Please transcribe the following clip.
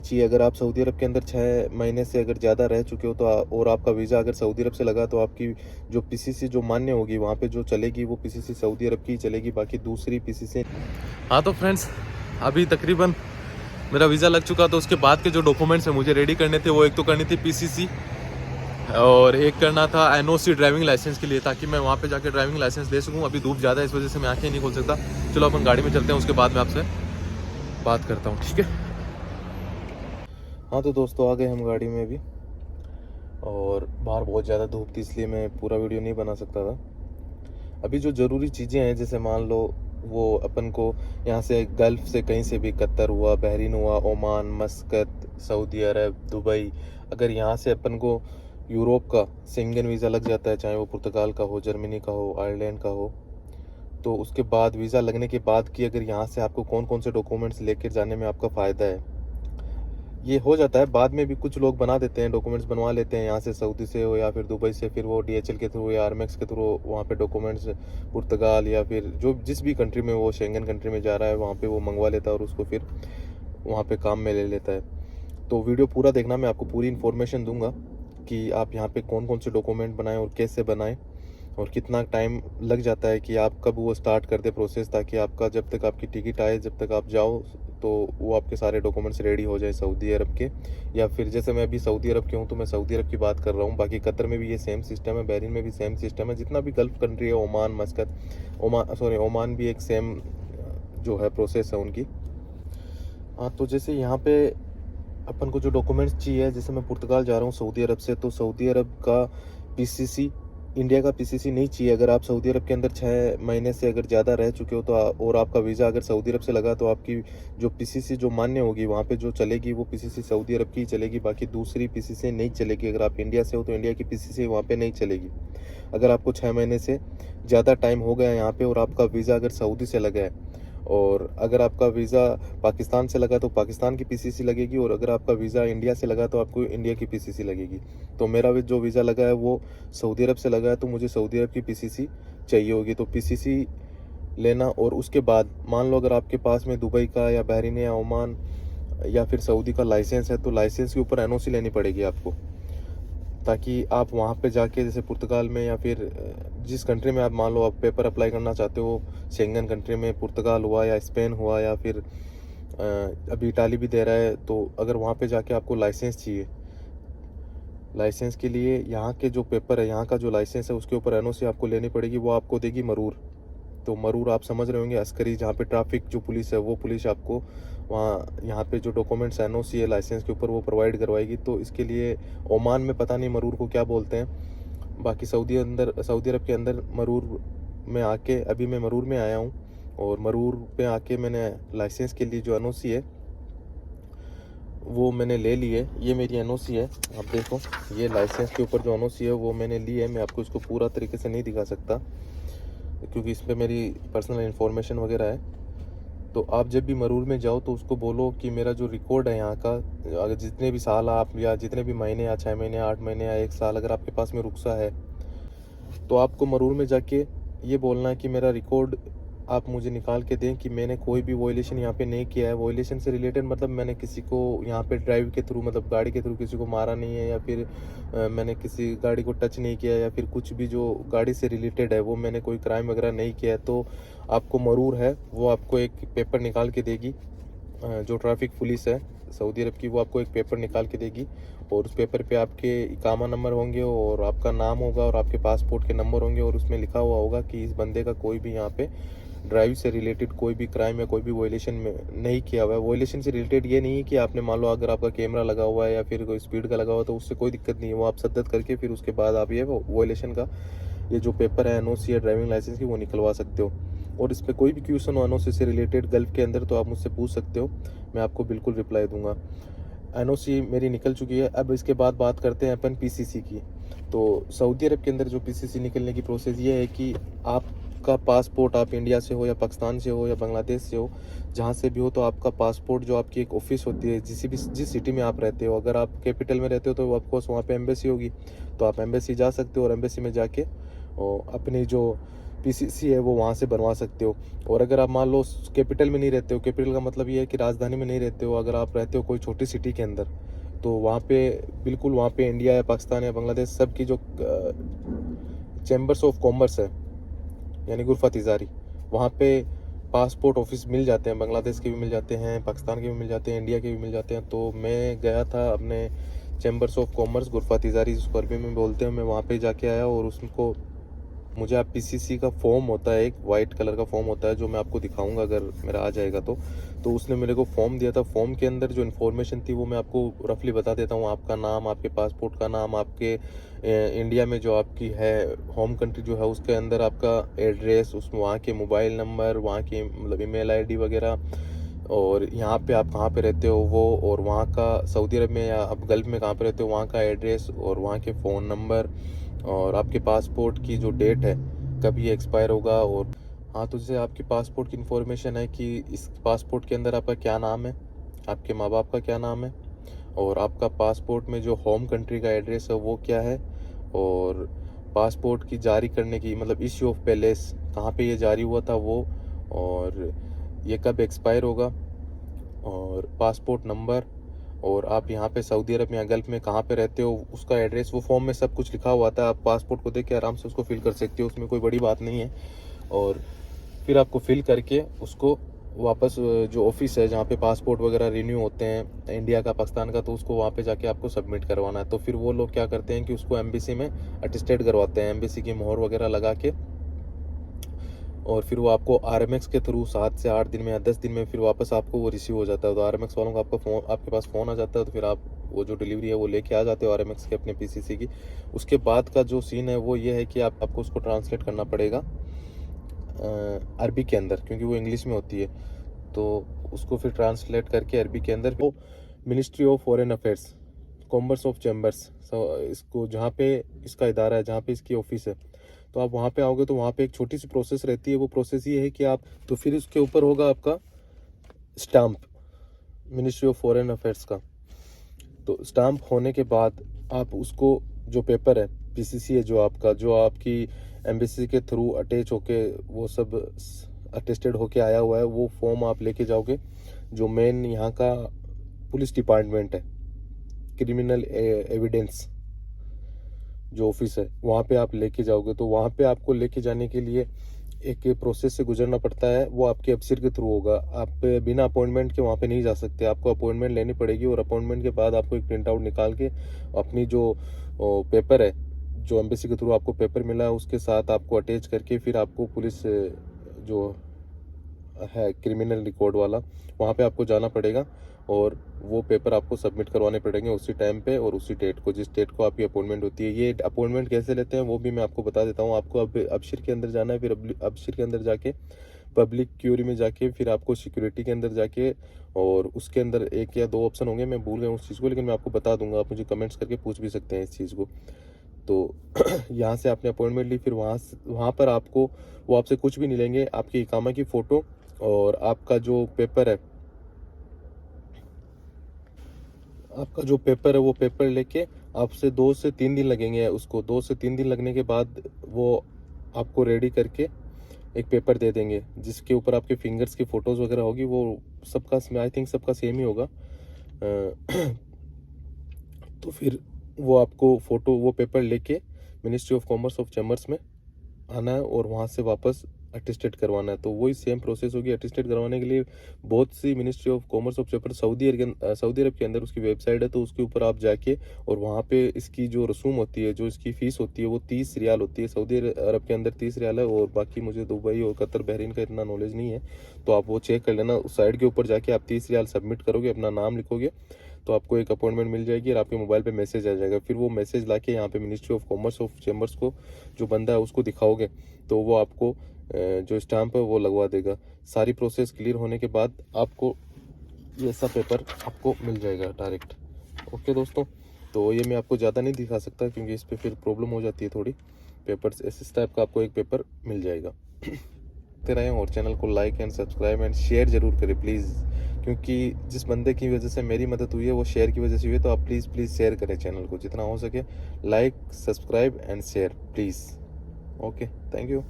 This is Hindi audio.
जी, अगर आप सऊदी अरब के अंदर 6 महीने से अगर ज़्यादा रह चुके हो तो और आपका वीज़ा अगर सऊदी अरब से लगा तो आपकी जो पीसीसी जो मान्य होगी वहाँ पे जो चलेगी वो पीसीसी सऊदी अरब की ही चलेगी, बाकी दूसरी पीसीसी। हाँ तो फ्रेंड्स, अभी तकरीबन मेरा वीज़ा लग चुका, तो उसके बाद के जो डॉक्यूमेंट्स हैं मुझे रेडी करने थे, वो एक तो करनी थी पीसीसी और एक करना था एनओसी ड्राइविंग लाइसेंस के लिए, ताकि मैं वहाँ पे जाके ड्राइविंग लाइसेंस ले सकूँ। अभी धूप ज़्यादा है, इस वजह से मैं आँखें नहीं खोल सकता। चलो अपन गाड़ी में चलते हैं, उसके बाद मैं आपसे बात करता हूँ, ठीक है। हाँ तो दोस्तों, आ गए हम गाड़ी में भी, और बाहर बहुत ज़्यादा धूप थी इसलिए मैं पूरा वीडियो नहीं बना सकता था। अभी जो ज़रूरी चीज़ें हैं, जैसे मान लो वो अपन को यहाँ से गल्फ़ से कहीं से भी, कतर हुआ, बहरीन हुआ, ओमान, मस्कत, सऊदी अरब, दुबई, अगर यहाँ से अपन को यूरोप का शेंगन वीज़ा लग जाता है, चाहे वो पुर्तगाल का हो, जर्मनी का हो, आयरलैंड का हो, तो उसके बाद वीज़ा लगने के बाद की अगर यहाँ से आपको कौन कौन से डॉक्यूमेंट्स लेकर जाने में आपका फ़ायदा है, ये हो जाता है। बाद में भी कुछ लोग बना देते हैं, डॉक्यूमेंट्स बनवा लेते हैं यहाँ से, सऊदी से हो या फिर दुबई से, फिर वो डीएचएल के थ्रू या आरमेक्स के थ्रू वहाँ पे डॉक्यूमेंट्स पुर्तगाल या फिर जो जिस भी कंट्री में वो शेंगन कंट्री में जा रहा है वहाँ पे वो मंगवा लेता है और उसको फिर वहाँ पे काम में ले लेता है। तो वीडियो पूरा देखना, मैं आपको पूरी इन्फॉर्मेशन दूंगा कि आप यहाँ पे कौन कौन से डॉक्यूमेंट बनाएं और कैसे बनाएं और कितना टाइम लग जाता है कि आप कब वो स्टार्ट कर दे प्रोसेस, ताकि आपका जब तक आपकी टिकट आए, जब तक आप जाओ, तो वो आपके सारे डॉक्यूमेंट्स रेडी हो जाए सऊदी अरब के। या फिर जैसे मैं अभी सऊदी अरब के हूँ तो मैं सऊदी अरब की बात कर रहा हूँ, बाकी कतर में भी ये सेम सिस्टम है, बहरीन में भी सेम सिस्टम है, जितना भी गल्फ़ कंट्री है, ओमान, मस्कत, ओमान भी एक सेम जो है प्रोसेस है उनकी। हाँ तो जैसे यहाँ पे अपन को जो डॉक्यूमेंट्स चाहिए, जैसे मैं पुर्तगाल जा रहा हूँ सऊदी अरब से, तो सऊदी अरब का पीसीसी, इंडिया का पीसीसी नहीं चाहिए। अगर आप सऊदी अरब के अंदर 6 महीने से अगर ज़्यादा रह चुके हो तो और आपका वीज़ा अगर सऊदी अरब से लगा तो आपकी जो पीसीसी जो मान्य होगी वहाँ पे जो चलेगी वो पीसीसी सऊदी अरब की ही चलेगी, बाकी दूसरी पीसीसी नहीं चलेगी। अगर आप इंडिया से हो तो इंडिया की पीसीसी वहाँ पे नहीं चलेगी। अगर आपको 6 महीने से ज़्यादा टाइम हो गया यहाँ पे और आपका वीज़ा अगर सऊदी से लगा है, और अगर आपका वीज़ा पाकिस्तान से लगा तो पाकिस्तान की पीसीसी लगेगी, और अगर आपका वीज़ा इंडिया से लगा तो आपको इंडिया की पीसीसी लगेगी। तो मेरा भी जो वीज़ा लगा है वो सऊदी अरब से लगा है, तो मुझे सऊदी अरब की पीसीसी चाहिए होगी। तो पीसीसी लेना, और उसके बाद मान लो अगर आपके पास में दुबई का या बहरीन या ओमान या फिर सऊदी का लाइसेंस है, तो लाइसेंस के ऊपर एनओसी लेनी पड़ेगी आपको, ताकि आप वहाँ पे जाके जैसे पुर्तगाल में या फिर जिस कंट्री में आप मान लो आप पेपर अप्लाई करना चाहते हो, शेंगन कंट्री में पुर्तगाल हुआ या स्पेन हुआ या फिर अभी इटाली भी दे रहा है, तो अगर वहाँ पे जाके आपको लाइसेंस चाहिए, लाइसेंस के लिए यहाँ के जो पेपर है, यहाँ का जो लाइसेंस है, उसके ऊपर एनओसी आपको लेनी पड़ेगी। वो आपको देगी मरूर। तो मरूर आप समझ रहे होंगे, अस्करी, जहाँ पे ट्रैफिक जो पुलिस है, वो पुलिस आपको वहाँ यहाँ पे जो डॉक्यूमेंट्स एनओसी है लाइसेंस के ऊपर वो प्रोवाइड करवाएगी। तो इसके लिए ओमान में पता नहीं मरूर को क्या बोलते हैं, बाकी सऊदी अरब के अंदर मरूर में आके, अभी मैं मरूर में आया हूँ और मरूर पे आके मैंने लाइसेंस के लिए जो एनओसी है वो मैंने ले ली है। ये मेरी एनओसी है, आप देखो, ये लाइसेंस के ऊपर जो एनओसी है वो मैंने ली है। मैं आपको इसको पूरा तरीके से नहीं दिखा सकता क्योंकि इस पर मेरी पर्सनल इन्फॉर्मेशन वगैरह है। तो आप जब भी मरूर में जाओ तो उसको बोलो कि मेरा जो रिकॉर्ड है यहाँ का, अगर जितने भी साल आप, या जितने भी महीने, या 6 महीने, 8 महीने या 1 साल अगर आपके पास में रुखसा है, तो आपको मरूर में जाके ये बोलना है कि मेरा रिकॉर्ड आप मुझे निकाल के दें कि मैंने कोई भी वॉयलेशन यहाँ पे नहीं किया है। वॉयलेशन से रिलेटेड मतलब मैंने किसी को यहाँ पे ड्राइव के थ्रू, मतलब गाड़ी के थ्रू किसी को मारा नहीं है, या फिर मैंने किसी गाड़ी को टच नहीं किया, या फिर कुछ भी जो गाड़ी से रिलेटेड है वो मैंने कोई क्राइम वगैरह नहीं किया है। तो आपको मरूर है वो आपको एक पेपर निकाल के देगी, जो ट्रैफिक पुलिस है सऊदी अरब की, वो आपको एक पेपर निकाल के देगी, और उस पेपर पे आपके इकामा नंबर होंगे और आपका नाम होगा और आपके पासपोर्ट के नंबर होंगे, और उसमें लिखा हुआ होगा कि इस बंदे का कोई भी यहाँ पे ड्राइव से रिलेटेड कोई भी क्राइम या कोई भी वॉयलेशन में नहीं किया हुआ है। वॉयलेशन से रिलेटेड ये नहीं है कि आपने मान लो अगर आपका कैमरा लगा हुआ है या फिर कोई स्पीड का लगा हुआ है तो उससे कोई दिक्कत नहीं है, वो आप सद्दत करके फिर उसके बाद आप ये वॉयलेशन का ये जो पेपर है एनओसी या ड्राइविंग लाइसेंस की वो निकलवा सकते हो। और इस पर कोई भी क्वेश्चन हो एनओसी से रिलेटेड गल्फ के अंदर तो आप मुझसे पूछ सकते हो, मैं आपको बिल्कुल रिप्लाई दूंगा। एनओसी मेरी निकल चुकी है। अब इसके बाद बात करते हैं अपन पीसीसी की। तो सऊदी अरब के अंदर जो पीसीसी निकलने की प्रोसेस ये है कि आपका पासपोर्ट, आप इंडिया से हो या पाकिस्तान से हो या बांग्लादेश से हो, जहाँ से भी हो, तो आपका पासपोर्ट जो आपकी एक ऑफिस होती है जिस सिटी में आप रहते हो, अगर आप कैपिटल में रहते हो तो ऑफकोर्स वहाँ पे एम्बेसी होगी, तो आप एम्बेसी जा सकते हो और एम्बेसी में जाके और अपनी जो पीसीसी है वो वहाँ से बनवा सकते हो। और अगर आप मान लो कैपिटल में नहीं रहते हो, कैपिटल का मतलब ये है कि राजधानी में नहीं रहते हो, अगर आप रहते हो कोई छोटी सिटी के अंदर, तो वहाँ पे बिल्कुल वहाँ पे इंडिया या पाकिस्तान या बांग्लादेश सब की जो चैम्बर्स ऑफ कॉमर्स है यानी गुरफा तिजारी, वहाँ पे पासपोर्ट ऑफिस मिल जाते हैं, बांग्लादेश के भी मिल जाते हैं, पाकिस्तान के भी मिल जाते हैं, इंडिया के भी मिल जाते हैं। तो मैं गया था अपने चैम्बर्स ऑफ कॉमर्स गुरफा तिजारी जिसको अरबी में बोलते हैं, मैं वहाँ पे जाके आया और उसको मुझे आप पीसीसी का फॉर्म होता है, एक वाइट कलर का फॉर्म होता है जो मैं आपको दिखाऊंगा अगर मेरा आ जाएगा तो उसने मेरे को फॉर्म दिया था। फॉर्म के अंदर जो इन्फॉर्मेशन थी वो मैं आपको रफली बता देता हूँ। आपका नाम, आपके पासपोर्ट का नाम, आपके इंडिया में जो आपकी है होम कंट्री जो है उसके अंदर आपका एड्रेस, उसमें वहाँ के मोबाइल नंबर, वहाँ की मतलब ईमेल आईडी वगैरह, और यहाँ पे आप कहाँ पे रहते हो वो, और वहाँ का सऊदी अरब में या आप गल्फ में कहाँ पे रहते हो वहाँ का एड्रेस और वहाँ के फ़ोन नंबर, और आपके पासपोर्ट की जो डेट है कब ये एक्सपायर होगा। और हाँ, तो जैसे आपकी पासपोर्ट की इन्फॉर्मेशन है कि इस पासपोर्ट के अंदर आपका क्या नाम है, आपके माँ बाप का क्या नाम है, और आपका पासपोर्ट में जो होम कंट्री का एड्रेस है वो क्या है, और पासपोर्ट की जारी करने की मतलब इश्यू ऑफ पैलेस कहाँ पे ये जारी हुआ था वो, और ये कब एक्सपायर होगा, और पासपोर्ट नंबर, और आप यहाँ पे सऊदी अरब या गल्फ में कहाँ पे रहते हो उसका एड्रेस, वो फॉर्म में सब कुछ लिखा हुआ था। आप पासपोर्ट को देख के आराम से उसको फिल कर सकते हो, उसमें कोई बड़ी बात नहीं है। और फिर आपको फिल करके उसको वापस जो ऑफिस है जहाँ पे पासपोर्ट वगैरह रिन्यू होते हैं इंडिया का पाकिस्तान का, तो उसको वहाँ पे जाके आपको सबमिट करवाना है। तो फिर वो लोग क्या करते हैं कि उसको एम्बेसी में अटेस्टेड करवाते हैं, एम्बेसी की मोहर वगैरह लगा के, और फिर वो आपको आरएमएक्स के थ्रू 7 से 8 दिन में या 10 दिन में फिर वापस आपको वो रिसीव हो जाता है। तो आरएमएक्स वालों का आपका फ़ोन, आपके पास फ़ोन आ जाता है, तो फिर आप वो जो डिलीवरी है वो लेके आ जाते हो आरएमएक्स के अपने पीसीसी की। उसके बाद का जो सीन है वो ये है कि आपको उसको ट्रांसलेट करना पड़ेगा अरबी के अंदर, क्योंकि वो इंग्लिश में होती है। तो उसको फिर ट्रांसलेट करके अरबी के अंदर वो ministry of foreign affairs commerce of chambers, इसको जहाँ पे इसका इदारा है, जहाँ पे इसकी ऑफिस है, तो आप वहाँ पे आओगे तो वहाँ पे एक छोटी सी प्रोसेस रहती है। वो प्रोसेस ये है कि आप, तो फिर उसके ऊपर होगा आपका stamp ministry of foreign affairs का। तो स्टाम्प होने के बाद आप उसको जो पेपर है पीसीसी है जो आपका, जो आपकी एम्बेसी के थ्रू अटैच होके वो सब अटेस्टेड होके आया हुआ है, वो फॉर्म आप लेके जाओगे। जो मेन यहाँ का पुलिस डिपार्टमेंट है, क्रिमिनल एविडेंस जो ऑफिस है, वहाँ पे आप लेके जाओगे। तो वहाँ पे आपको लेके जाने के लिए एक प्रोसेस से गुजरना पड़ता है, वो आपके अफसर के थ्रू होगा। आप बिना अपॉइंटमेंट के वहाँ पे नहीं जा सकते, आपको अपॉइंटमेंट लेनी पड़ेगी, और अपॉइंटमेंट के बाद आपको एक प्रिंट आउट निकाल के अपनी जो पेपर है, जो एम्बेसी के थ्रू आपको पेपर मिला है उसके साथ आपको अटैच करके फिर आपको पुलिस जो है क्रिमिनल रिकॉर्ड वाला, वहाँ पे आपको जाना पड़ेगा, और वो पेपर आपको सबमिट करवाने पड़ेंगे उसी टाइम पे और उसी डेट को, जिस डेट को आपकी अपॉइंटमेंट होती है। ये अपॉइंटमेंट कैसे लेते हैं वो भी मैं आपको बता देता हूँ। आपको अब अबशिर के अंदर जाना है, फिर अबशिर के अंदर जाके पब्लिक क्यूरी में जाके फिर आपको सिक्योरिटी के अंदर जाके, और उसके अंदर 1 या 2 ऑप्शन होंगे, मैं भूल गया उस चीज़ को, लेकिन मैं आपको बता दूंगा, आप मुझे कमेंट्स करके पूछ भी सकते हैं इस चीज़ को। तो यहाँ से आपने अपॉइंटमेंट ली, फिर वहाँ पर आपको वो आपसे कुछ भी नहीं लेंगे, आपकी इकामा की फ़ोटो और आपका जो पेपर है, आपका जो पेपर है वो पेपर लेके आपसे 2 से 3 दिन लगेंगे। उसको 2 से 3 दिन लगने के बाद वो आपको रेडी करके एक पेपर दे देंगे जिसके ऊपर आपके फिंगर्स की फ़ोटोज़ वगैरह होगी। वो सबका, आई थिंक सबका सेम ही होगा। तो फिर वो आपको फ़ोटो, वो पेपर लेके ministry of commerce of chambers में आना है और वहाँ से वापस अटेस्टेड करवाना है। तो वही सेम प्रोसेस होगी। अटेस्टेड करवाने के लिए बहुत सी ministry of commerce of chamber Saudi Arab के अंदर उसकी वेबसाइट है, तो उसके ऊपर आप जाके, और वहाँ पे इसकी जो रसूम होती है, जो इसकी फ़ीस होती है वो 30 रियाल होती है। सऊदी अरब के अंदर 30 रियाल है, और बाकी मुझे दुबई और कतर बहरीन का इतना नॉलेज नहीं है, तो आप वो चेक कर लेना। उस साइड के ऊपर जाके आप 30 रियाल सबमिट करोगे, अपना नाम लिखोगे, तो आपको एक अपॉइंटमेंट मिल जाएगी और आपके मोबाइल पे मैसेज आ जाएगा। फिर वो मैसेज लाके यहाँ पे ministry of commerce of chambers को जो बंदा है उसको दिखाओगे, तो वो आपको जो स्टाम्प है वो लगवा देगा। सारी प्रोसेस क्लियर होने के बाद आपको ये सब पेपर आपको मिल जाएगा डायरेक्ट। ओके दोस्तों, तो ये मैं आपको ज़्यादा नहीं दिखा सकता क्योंकि इस पर फिर प्रॉब्लम हो जाती है थोड़ी। पेपर्स इस टाइप का आपको एक पेपर मिल जाएगा। रहें और चैनल को like and subscribe and share ज़रूर करें प्लीज़, क्योंकि जिस बंदे की वजह से मेरी मदद हुई है वो शेयर की वजह से हुई है। तो आप प्लीज़ शेयर करें चैनल को जितना हो सके, like subscribe and share please. Okay, thank you.